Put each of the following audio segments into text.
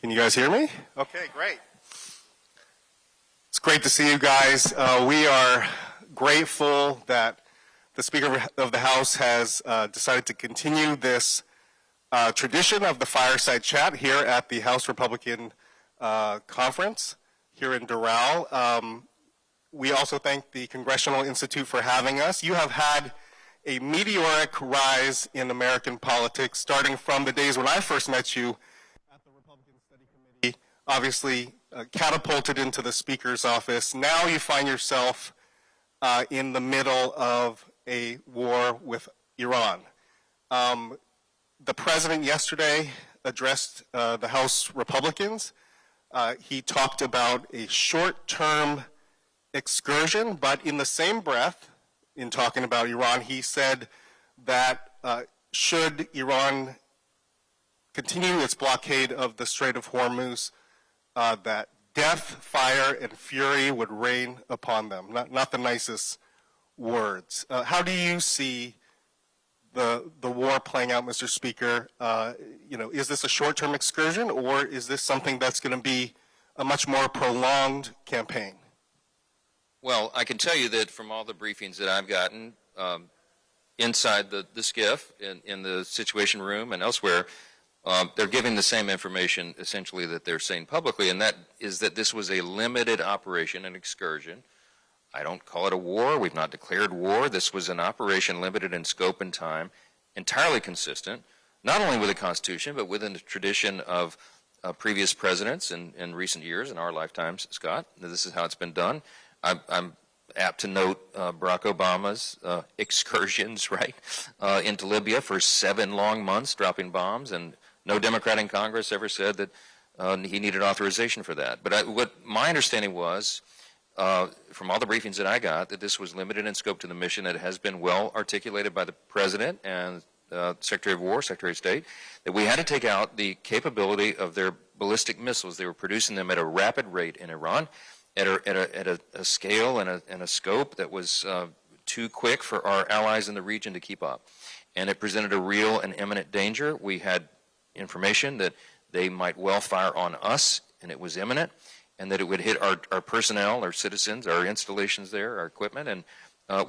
Can you guys hear me? Okay, great. It's great to see you guys. We are grateful that the Speaker of the House has decided to continue this tradition of the fireside chat here at the House Republican Conference here in Doral. We also thank the Congressional Institute for having us. You have had a meteoric rise in American politics, starting from the days when I first met you at the Republican Study Committee, obviously catapulted into the Speaker's office. Now you find yourself in the middle of a war with Iran. The President yesterday addressed the House Republicans. He talked about a short-term excursion, but in the same breath, in talking about Iran, he said that should Iran continue its blockade of the Strait of Hormuz, that death, fire, and fury would rain upon them. Not the nicest words. How do you see the war playing out, Mr. Speaker? Is this a short-term excursion, or is this something that's going to be a much more prolonged campaign? Well, I can tell you that from all the briefings that I've gotten inside the SCIF, in the Situation Room and elsewhere, they're giving the same information essentially that they're saying publicly, and that is that this was a limited operation, an excursion. I don't call it a war. We've not declared war. This was an operation limited in scope and time, entirely consistent, not only with the Constitution, but within the tradition of previous presidents in recent years, in our lifetimes, Scott. This is how it's been done. I'm apt to note Barack Obama's excursions, right, into Libya for 7 long months, dropping bombs, and no Democrat in Congress ever said that he needed authorization for that. But what my understanding was, from all the briefings that I got, that this was limited in scope to the mission. That has been well articulated by the President and Secretary of War, Secretary of State, that we had to take out the capability of their ballistic missiles. They were producing them at a rapid rate in Iran, at a scale and a scope that was too quick for our allies in the region to keep up. And it presented a real and imminent danger. We had information that they might well fire on us, and it was imminent, and that it would hit our personnel, our citizens, our installations there, our equipment, and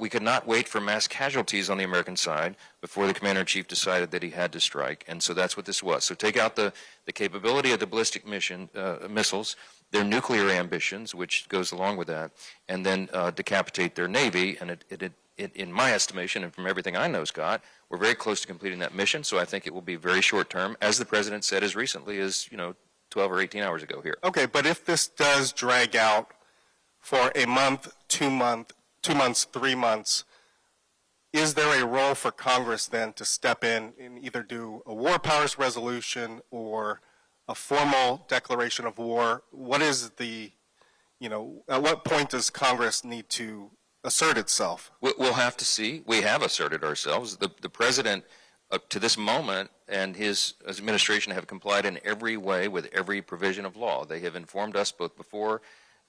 we could not wait for mass casualties on the American side before the Commander-in-Chief decided that he had to strike, and so that's what this was. So take out the capability of the ballistic missiles, their nuclear ambitions, which goes along with that, and then decapitate their Navy, and it, in my estimation, and from everything I know, Scott, we're very close to completing that mission, so I think it will be very short term, as the President said as recently as, 12 or 18 hours ago here. Okay, but if this does drag out for a month, 2 months, 3 months, is there a role for Congress then to step in and either do a war powers resolution or a formal declaration of war? What is the, at what point does Congress need to assert itself? We'll have to see. We have asserted ourselves. The President, up to this moment, and his administration have complied in every way with every provision of law. They have informed us both before,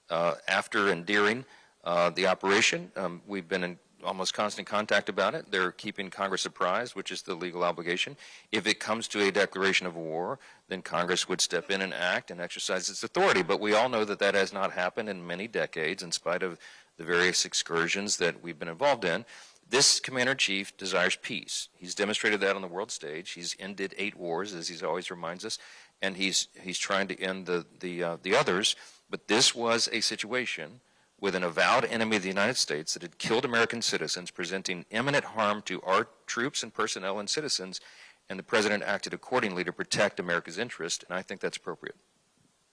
after, and during the operation. We've been in almost constant contact about it. They're keeping Congress apprised, which is the legal obligation. If it comes to a declaration of war, then Congress would step in and act and exercise its authority. But we all know that that has not happened in many decades, in spite of the various excursions that we've been involved in. This Commander-in-Chief desires peace. He's demonstrated that on the world stage. He's ended 8 wars, as he always reminds us, and he's trying to end the others. But this was a situation with an avowed enemy of the United States that had killed American citizens, presenting imminent harm to our troops and personnel and citizens, and the President acted accordingly to protect America's interest, and I think that's appropriate.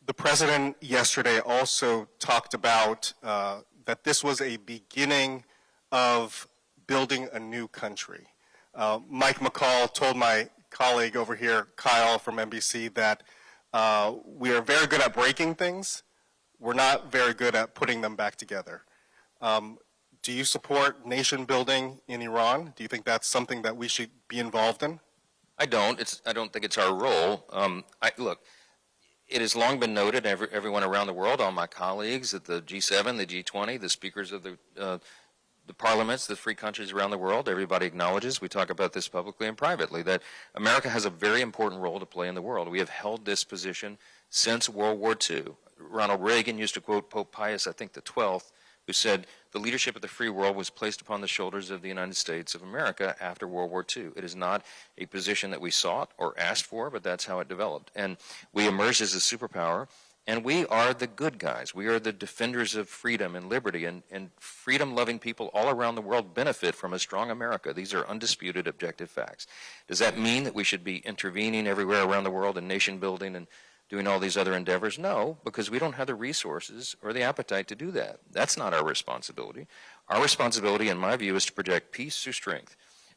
The President yesterday also talked about that this was a beginning of building a new country. Mike McCall told my colleague over here, Kyle from NBC, that we are very good at breaking things. We're not very good at putting them back together. Do you support nation building in Iran? Do you think that's something that we should be involved in? I don't. I don't think it's our role. Look, it has long been noted, everyone around the world, all my colleagues at the G7, the G20, the speakers of the parliaments, the free countries around the world, everybody acknowledges, we talk about this publicly and privately, that America has a very important role to play in the world. We have held this position since World War II. Ronald Reagan used to quote Pope Pius, I think the 12th, who said, "The leadership of the free world was placed upon the shoulders of the United States of America after World War II. It is not a position that we sought or asked for, but that's how it developed." And we emerged as a superpower, and we are the good guys. We are the defenders of freedom and liberty, and freedom-loving people all around the world benefit from a strong America. These are undisputed objective facts. Does that mean that we should be intervening everywhere around the world in nation building and doing all these other endeavors? No, because we don't have the resources or the appetite to do that. That's not our responsibility. Our responsibility, in my view, is to project peace through strength.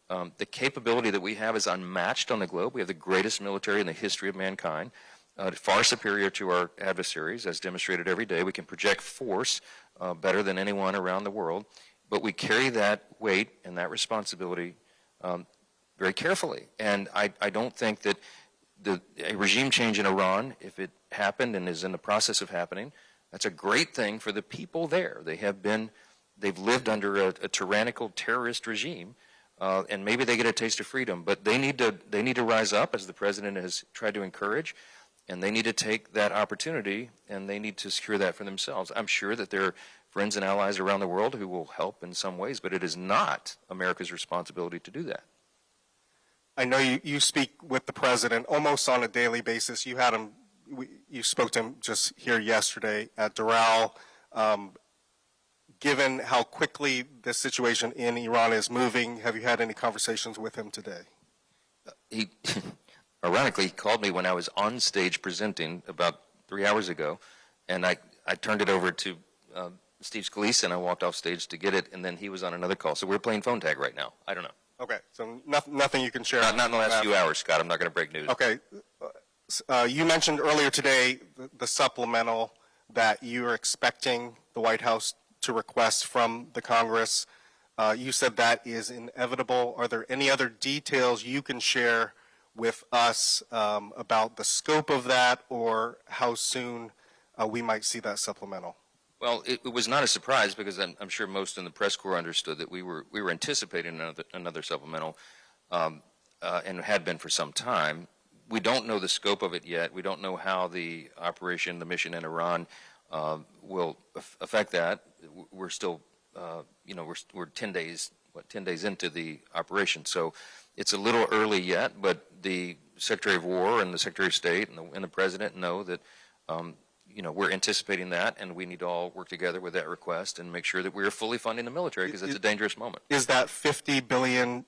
The capability that we have is unmatched on the globe. We have the greatest military in the history of mankind, far superior to our adversaries, as demonstrated every day. We can project force better than anyone around the world, but we carry that weight and that responsibility very carefully. And I don't think that a regime change in Iran, if it happened and is in the process of happening, that's a great thing for the people there. They've lived under a tyrannical terrorist regime, and maybe they get a taste of freedom, but they need to rise up, as the president has tried to encourage, and they need to take that opportunity, and they need to secure that for themselves. I'm sure that there are friends and allies around the world who will help in some ways, but it is not America's responsibility to do that. I know you speak with the president almost on a daily basis. You had him, you spoke to him just here yesterday at Doral. Given how quickly this situation in Iran is moving, have you had any conversations with him today? He, ironically, he called me when I was on stage presenting about 3 hours ago, and I turned it over to Steve Scalise, and I walked off stage to get it, and then he was on another call. So we're playing phone tag right now. I don't know. Okay, so nothing you can share? Not in the last few hours, Scott. I'm not going to break news. Okay. You mentioned earlier today the supplemental that you are expecting the White House to request from the Congress. You said that is inevitable. Are there any other details you can share with us about the scope of that, or how soon we might see that supplemental? Well, it was not a surprise, because I'm sure most in the press corps understood that we were anticipating another supplemental, and had been for some time. We don't know the scope of it yet. We don't know how the operation, the mission in Iran, will affect that. We're still, we're 10 days into the operation, so it's a little early yet. But the Secretary of War and the Secretary of State and the President know that. We're anticipating that, and we need to all work together with that request and make sure that we are fully funding the military, because it's a dangerous moment. Is that $50 billion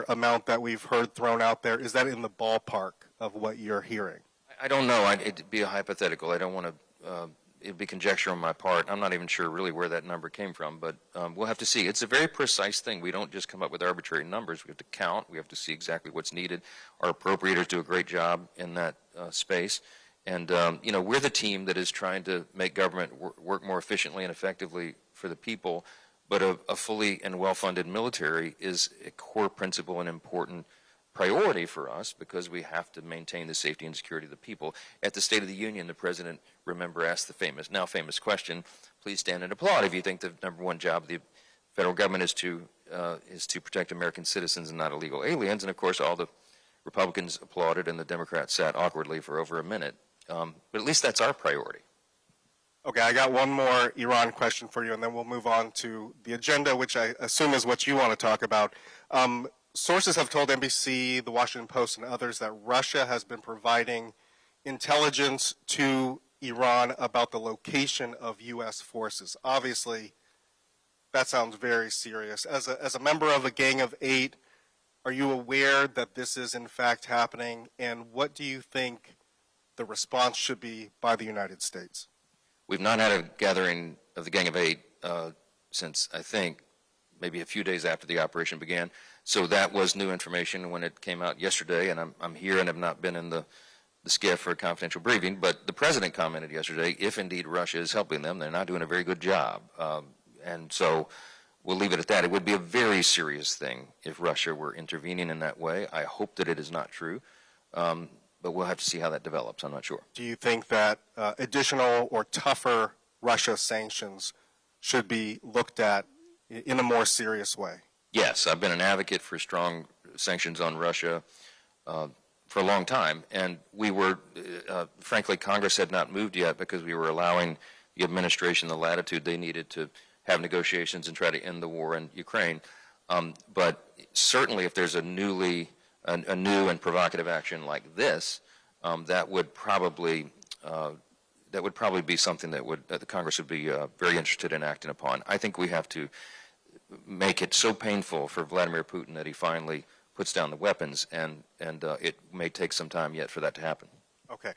amount that we've heard thrown out there, is that in the ballpark of what you're hearing? I don't know. It'd be a hypothetical. I don't want to, it'd be conjecture on my part. I'm not even sure really where that number came from, but we'll have to see. It's a very precise thing. We don't just come up with arbitrary numbers. We have to count. We have to see exactly what's needed. Our appropriators do a great job in that space. And, we're the team that is trying to make government work more efficiently and effectively for the people, but a fully and well-funded military is a core principle and important priority for us, because we have to maintain the safety and security of the people. At the State of the Union, the President, remember, asked the now famous question, please stand and applaud if you think the number one job of the federal government is to protect American citizens and not illegal aliens. And, of course, all the Republicans applauded and the Democrats sat awkwardly for over a minute. But at least that's our priority. Okay, I got one more Iran question for you, and then we'll move on to the agenda, which I assume is what you want to talk about. Sources have told NBC, The Washington Post, and others that Russia has been providing intelligence to Iran about the location of U.S. forces. Obviously, that sounds very serious. As a member of a Gang of 8, are you aware that this is in fact happening, and what do you think the response should be by the United States? We've not had a gathering of the Gang of 8 since, I think, maybe a few days after the operation began. So that was new information when it came out yesterday, and I'm here and have not been in the skiff for a confidential briefing. But the President commented yesterday, if indeed Russia is helping them, they're not doing a very good job. And so we'll leave it at that. It would be a very serious thing if Russia were intervening in that way. I hope that it is not true. But we'll have to see how that develops. I'm not sure. Do you think that additional or tougher Russia sanctions should be looked at in a more serious way? Yes, I've been an advocate for strong sanctions on Russia for a long time, and we were, frankly, Congress had not moved yet because we were allowing the administration the latitude they needed to have negotiations and try to end the war in Ukraine. But certainly, if there's a new and provocative action like this, that would probably be something that the Congress would be very interested in acting upon. I think we have to make it so painful for Vladimir Putin that he finally puts down the weapons, and it may take some time yet for that to happen. Okay.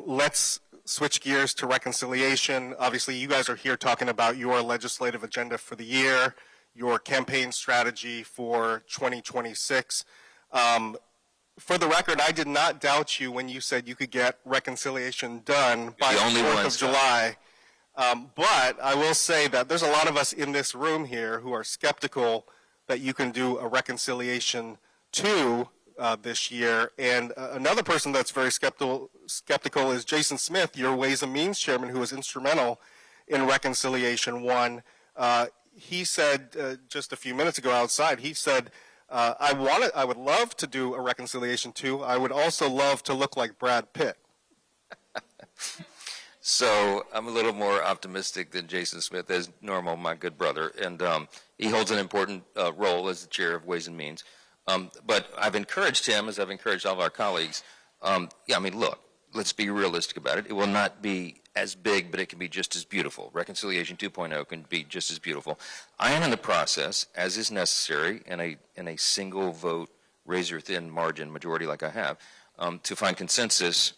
Let's switch gears to reconciliation. Obviously, you guys are here talking about your legislative agenda for the year, your campaign strategy for 2026. For the record, I did not doubt you when you said you could get reconciliation done by the 4th of July. But I will say that there's a lot of us in this room here who are skeptical that you can do a reconciliation 2 this year. And another person that's very skeptical is Jason Smith, your Ways and Means chairman, who was instrumental in reconciliation 1. He said just a few minutes ago outside, he said, I would love to do a reconciliation 2. I would also love to look like Brad Pitt. So I'm a little more optimistic than Jason Smith, as normal, my good brother, and he holds an important role as the chair of Ways and Means. But I've encouraged him, as I've encouraged all of our colleagues. Yeah, I mean, look, let's be realistic about it. It will not be as big, but it can be just as beautiful. Reconciliation 2.0 can be just as beautiful. I am in the process, as is necessary, in a single vote, razor-thin margin majority like I have, to find consensus,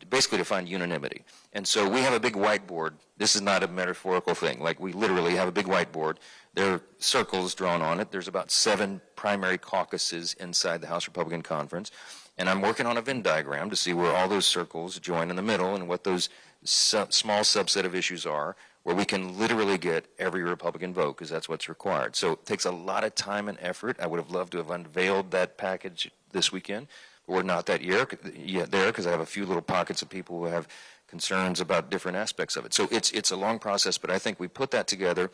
basically to find unanimity. And so we have a big whiteboard. This is not a metaphorical thing. Like, we literally have a big whiteboard. There are circles drawn on it. There's about 7 primary caucuses inside the House Republican Conference. And I'm working on a Venn diagram to see where all those circles join in the middle and what those small subset of issues are, where we can literally get every Republican vote, because that's what's required. So it takes a lot of time and effort. I would have loved to have unveiled that package this weekend, but we're not that yet there, because I have a few little pockets of people who have concerns about different aspects of it. So it's a long process, but I think we put that together.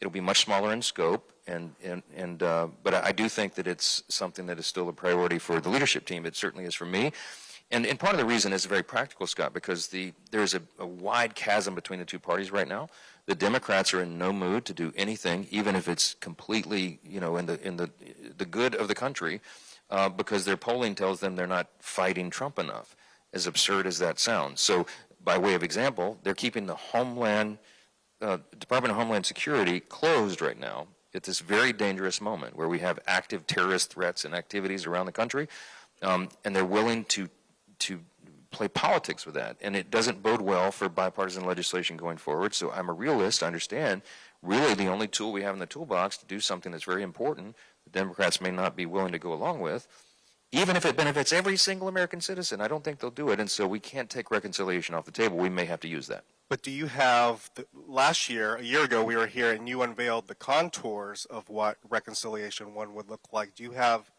It'll be much smaller in scope, but I do think that it's something that is still a priority for the leadership team. It certainly is for me. And part of the reason is very practical, Scott, because there's a wide chasm between the two parties right now. The Democrats are in no mood to do anything, even if it's completely, in the good of the country, because their polling tells them they're not fighting Trump enough, as absurd as that sounds. So, by way of example, they're keeping the Department of Homeland Security closed right now at this very dangerous moment where we have active terrorist threats and activities around the country, and they're willing to play politics with that. And it doesn't bode well for bipartisan legislation going forward. So I'm a realist. I understand really the only tool we have in the toolbox to do something that's very important, the Democrats may not be willing to go along with, even if it benefits every single American citizen. I don't think they'll do it. And so we can't take reconciliation off the table. We may have to use that. But do you have, a year ago, we were here and you unveiled the contours of what reconciliation 1 would look like. Do you have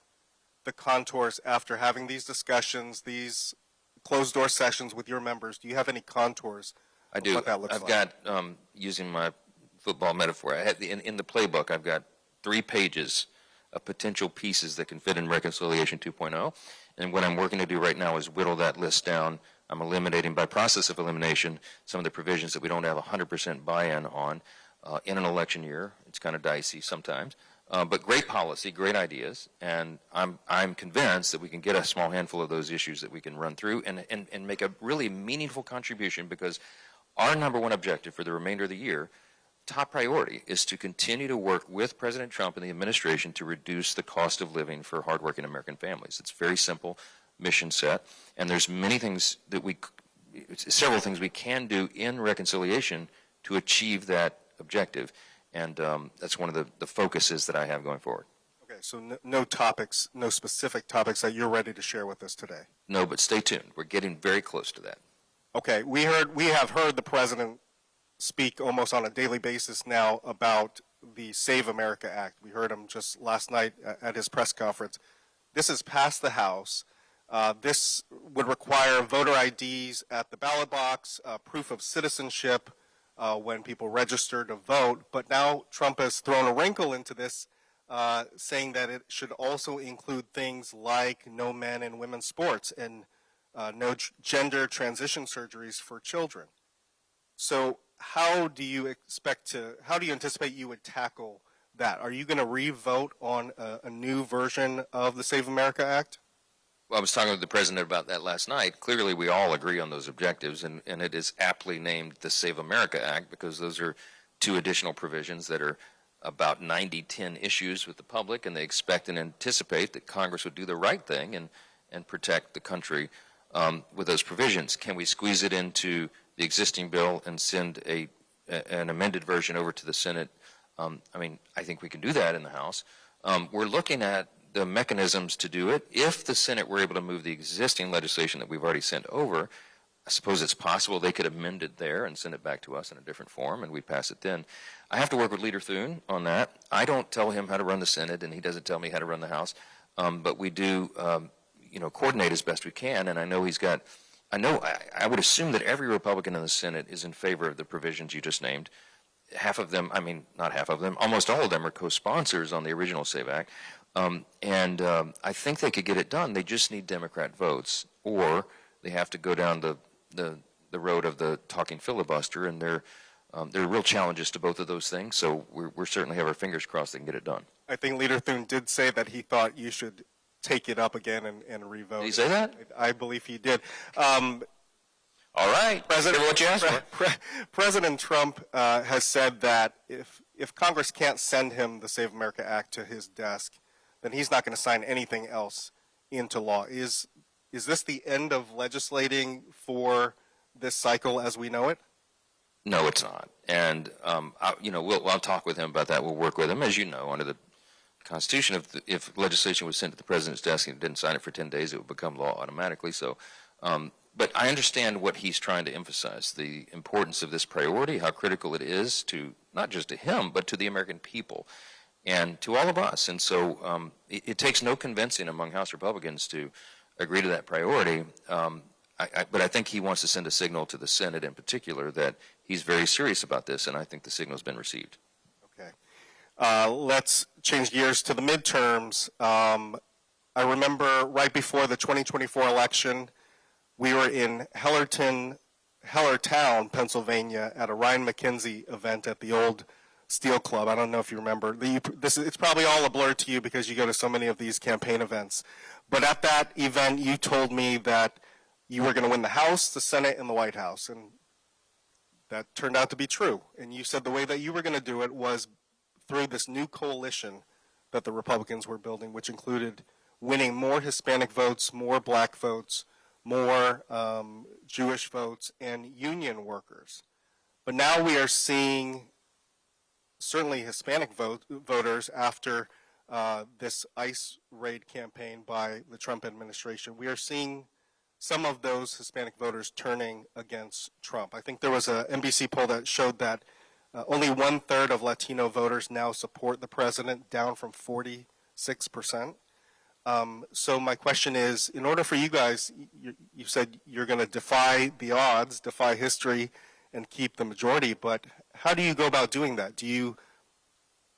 the contours after having these discussions, these closed-door sessions with your members? Do you have any contours I do. of what that looks like? I've got, using my football metaphor, I had in the playbook, I've got 3 pages of potential pieces that can fit in Reconciliation 2.0. And what I'm working to do right now is whittle that list down. I'm eliminating, by process of elimination, some of the provisions that we don't have 100% buy-in on in an election year. It's kind of dicey sometimes. But great policy, great ideas, and I'm convinced that we can get a small handful of those issues that we can run through and make a really meaningful contribution, because our number 1 objective for the remainder of the year, top priority, is to continue to work with President Trump and the administration to reduce the cost of living for hardworking American families. It's very simple mission set, and there's several things we can do in reconciliation to achieve that objective. And that's one of the focuses that I have going forward. Okay, so no specific topics that you're ready to share with us today? No, but stay tuned. We're getting very close to that. Okay, we have heard the president speak almost on a daily basis now about the Save America Act. We heard him just last night at his press conference. This is passed the House. This would require voter IDs at the ballot box, proof of citizenship, when people register to vote. But now Trump has thrown a wrinkle into this saying that it should also include things like no men and women's sports and no gender transition surgeries for children. So how do you anticipate you would tackle that? Are you going to re-vote on a new version of the Save America Act? Well, I was talking with the president about that last night. Clearly, we all agree on those objectives, and it is aptly named the Save America Act because those are two additional provisions that are about 90-10 issues with the public, and they expect and anticipate that Congress would do the right thing and protect the country with those provisions. Can we squeeze it into the existing bill and send an amended version over to the Senate? I mean, I think we can do that in the House. We're looking at the mechanisms to do it. If the Senate were able to move the existing legislation that we've already sent over, I suppose it's possible they could amend it there and send it back to us in a different form, and we pass it then. I have to work with Leader Thune on that. I don't tell him how to run the Senate, and he doesn't tell me how to run the House, but we do, coordinate as best we can, and I know he's got. I would assume that every Republican in the Senate is in favor of the provisions you just named. Half of them, I mean, not half of them, almost all of them are co-sponsors on the original SAVE Act. I think they could get it done. They just need Democrat votes, or they have to go down the road of the talking filibuster, and there are real challenges to both of those things, so we're certainly have our fingers crossed they can get it done. I think Leader Thune did say that he thought you should take it up again and re-vote. Did he say that? I believe he did. All right, President, what you asked for. President Trump has said that if Congress can't send him the Save America Act to his desk, then he's not going to sign anything else into law. Is this the end of legislating for this cycle as we know it? No, it's not. And I'll talk with him about that. We'll work with him, as you know, under the Constitution. If legislation was sent to the president's desk and he didn't sign it for 10 days, it would become law automatically. So, but I understand what he's trying to emphasize: the importance of this priority, how critical it is to not just to him, but to the American people and to all of us. And so, it takes no convincing among House Republicans to agree to that priority. But I think he wants to send a signal to the Senate in particular that he's very serious about this, and I think the signal's been received. Okay. Let's change gears to the midterms. I remember right before the 2024 election, we were in Hellertown, Pennsylvania, at a Ryan McKenzie event at the old Steel Club. I don't know if you remember. It's probably all a blur to you because you go to so many of these campaign events. But at that event, you told me that you were going to win the House, the Senate, and the White House. And that turned out to be true. And you said the way that you were going to do it was through this new coalition that the Republicans were building, which included winning more Hispanic votes, more black votes, more Jewish votes, and union workers. But now we are seeing certainly Hispanic voters after this ICE raid campaign by the Trump administration. We are seeing some of those Hispanic voters turning against Trump. I think there was an NBC poll that showed that only 1/3 of Latino voters now support the president, down from 46%. So my question is, in order for you guys, you said you're going to defy the odds, defy history, and keep the majority, but how do you go about doing that? Do you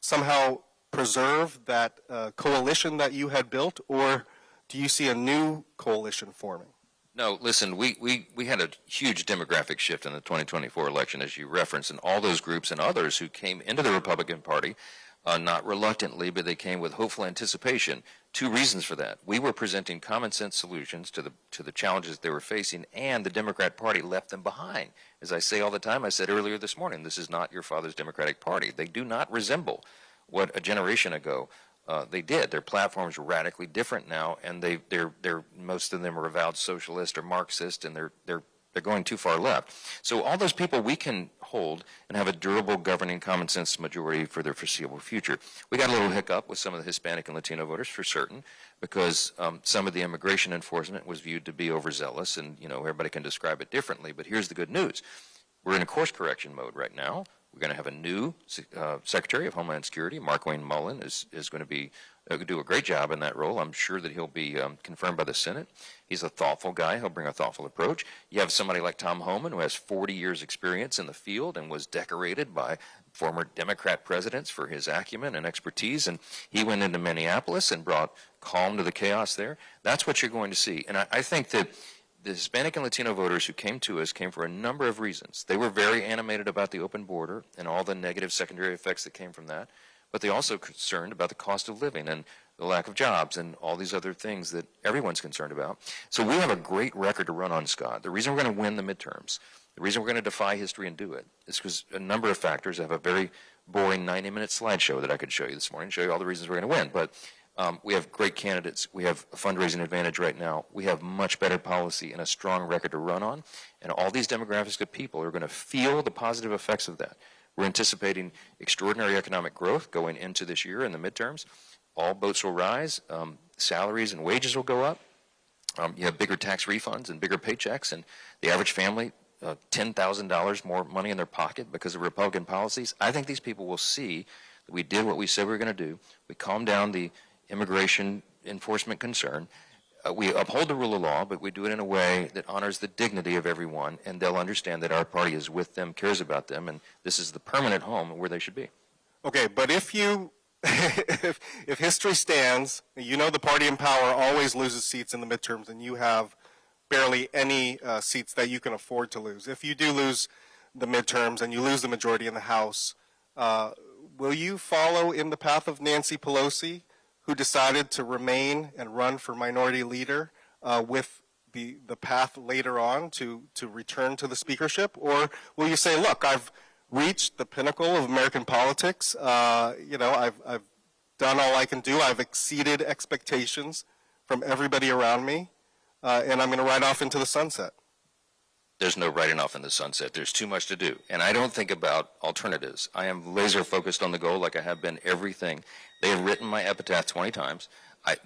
somehow preserve that coalition that you had built, or do you see a new coalition forming? No, listen, we had a huge demographic shift in the 2024 election, as you referenced, and all those groups and others who came into the Republican Party, not reluctantly, but they came with hopeful anticipation. Two reasons for that. We were presenting common sense solutions to the challenges they were facing, and the Democrat Party left them behind. As I say all the time, I said earlier this morning, this is not your father's Democratic Party. They do not resemble what a generation ago they did. Their platforms are radically different now, and they're most of them are avowed socialist or Marxist, and they're going too far left. So all those people we can hold and have a durable governing common sense majority for their foreseeable future. We got a little hiccup with some of the Hispanic and Latino voters for certain, because some of the immigration enforcement was viewed to be overzealous, and everybody can describe it differently. But here's the good news: we're in a course correction mode right now. We're going to have a new Secretary of Homeland Security. Mark Wayne Mullen is going to be do a great job in that role. I'm sure that he'll be confirmed by the Senate. He's a thoughtful guy. He'll bring a thoughtful approach. You have somebody like Tom Homan, who has 40 years experience in the field and was decorated by former Democrat presidents for his acumen and expertise, and he went into Minneapolis and brought calm to the chaos there. That's what you're going to see. And I think that the Hispanic and Latino voters who came to us came for a number of reasons. They were very animated about the open border and all the negative secondary effects that came from that, but they also concerned about the cost of living and the lack of jobs and all these other things that everyone's concerned about. So we have a great record to run on, Scott. The reason we're going to win the midterms, the reason we're going to defy history and do it, is because a number of factors. I have a very boring 90-minute slideshow that I could show you this morning, show you all the reasons we're going to win. But we have great candidates. We have a fundraising advantage right now. We have much better policy and a strong record to run on. And all these demographics of people are going to feel the positive effects of that. We're anticipating extraordinary economic growth going into this year in the midterms. All boats will rise. Salaries and wages will go up. You have bigger tax refunds and bigger paychecks, and the average family, $10,000 more money in their pocket because of Republican policies. I think these people will see that we did what we said we were going to do. We calmed down the immigration enforcement concern. We uphold the rule of law, but we do it in a way that honors the dignity of everyone, and they'll understand that our party is with them, cares about them, and this is the permanent home where they should be. Okay, but if you, if history stands, you know the party in power always loses seats in the midterms, and you have barely any seats that you can afford to lose. If you do lose the midterms and you lose the majority in the House, will you follow in the path of Nancy Pelosi, who decided to remain and run for minority leader with the path later on to return to the speakership? Or will you say, look, I've reached the pinnacle of American politics. I've done all I can do. I've exceeded expectations from everybody around me, and I'm going to ride off into the sunset. There's no riding off in the sunset. There's too much to do. And I don't think about alternatives. I am laser focused on the goal like I have been everything. They have written my epitaph 20 times.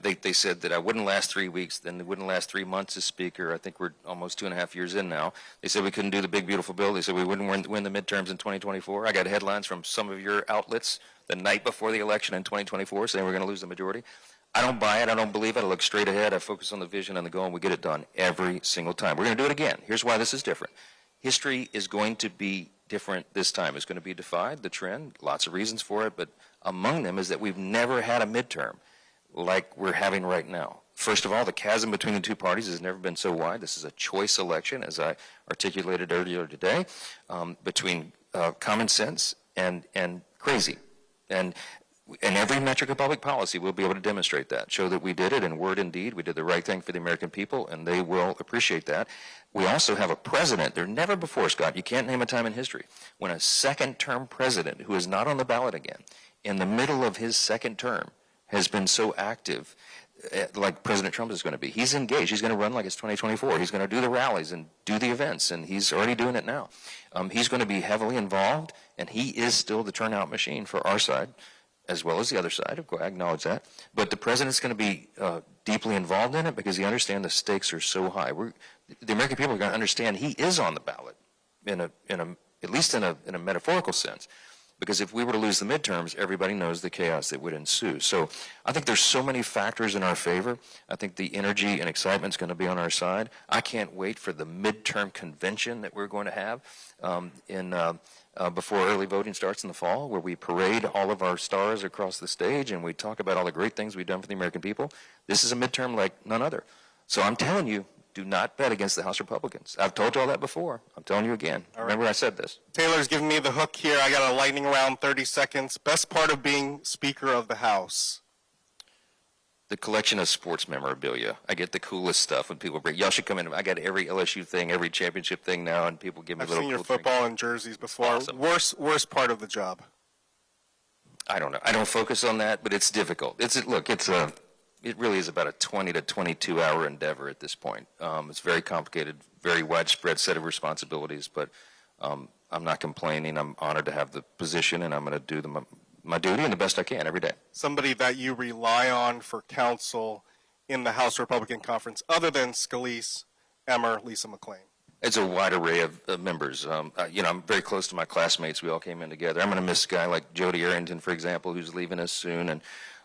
They said that I wouldn't last 3 weeks, then it wouldn't last 3 months as Speaker. I think we're almost 2.5 years in now. They said we couldn't do the big, beautiful bill. They said we wouldn't win the midterms in 2024. I got headlines from some of your outlets the night before the election in 2024 saying we're going to lose the majority. I don't buy it. I don't believe it. I look straight ahead. I focus on the vision and the goal, and we get it done every single time. We're going to do it again. Here's why this is different. History is going to be different this time. It's going to be defied, the trend, lots of reasons for it, but among them is that we've never had a midterm like we're having right now. First of all, the chasm between the two parties has never been so wide. This is a choice election, as I articulated earlier today, between common sense and crazy. And in every metric of public policy, we'll be able to demonstrate that, show that we did it in word and deed. We did the right thing for the American people, and they will appreciate that. We also have a president. There never before, Scott, you can't name a time in history when a second-term president who is not on the ballot again, in the middle of his second term, has been so active like President Trump is going to be. He's engaged. He's going to run like it's 2024. He's going to do the rallies and do the events, and he's already doing it now. He's going to be heavily involved, and he is still the turnout machine for our side, as well as the other side. I acknowledge that. But the president's going to be deeply involved in it because he understands the stakes are so high. The American people are going to understand he is on the ballot, at least in a metaphorical sense. Because if we were to lose the midterms, everybody knows the chaos that would ensue. So I think there's so many factors in our favor. I think the energy and excitement is going to be on our side. I can't wait for the midterm convention that we're going to have before early voting starts in the fall, where we parade all of our stars across the stage and we talk about all the great things we've done for the American people. This is a midterm like none other. So I'm telling you, do not bet against the House Republicans. I've told you all that before. I'm telling you again. All right. Remember I said this. Taylor's giving me the hook here. I got a lightning round, 30 seconds. Best part of being Speaker of the House? The collection of sports memorabilia. I get the coolest stuff when people bring. Y'all should come in. I got every LSU thing, every championship thing now, and people give me little. I've seen your cool football and jerseys before. Awesome. Worst part of the job? I don't know. I don't focus on that, but it's difficult. It really is about a 20 to 22 hour endeavor at this point. It's very complicated, very widespread set of responsibilities, but I'm not complaining. I'm honored to have the position, and I'm going to do my duty and the best I can every day. Somebody that you rely on for counsel in the House Republican Conference, other than Scalise, Emmer, Lisa McClain? It's a wide array of members. I'm very close to my classmates. We all came in together. I'm going to miss a guy like Jody Arrington, for example, who's leaving us soon, and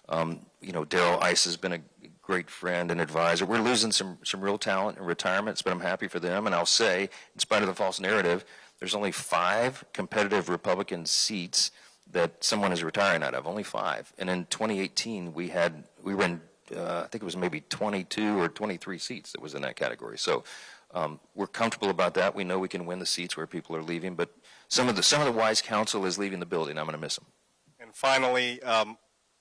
Daryl Ice has been a great friend and advisor. We're losing some real talent in retirements, but I'm happy for them. And I'll say, in spite of the false narrative, there's only 5 competitive Republican seats that someone is retiring out of, only 5. And in 2018, we were in, I think it was maybe 22 or 23 seats that was in that category. So we're comfortable about that. We know we can win the seats where people are leaving, but some of the wise counsel is leaving the building. I'm going to miss them. And finally,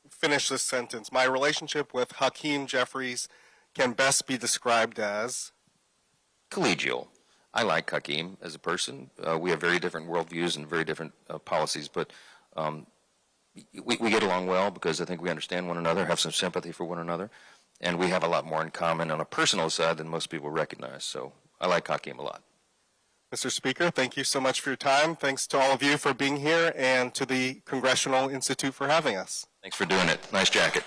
finish this sentence. My relationship with Hakeem Jeffries can best be described as Collegial. I like Hakeem as a person. We have very different worldviews and very different policies, but we get along well because I think we understand one another, have some sympathy for one another, and we have a lot more in common on a personal side than most people recognize. So I like Hakeem a lot. Mr. Speaker, thank you so much for your time. Thanks to all of you for being here and to the Congressional Institute for having us. Thanks for doing it. Nice jacket.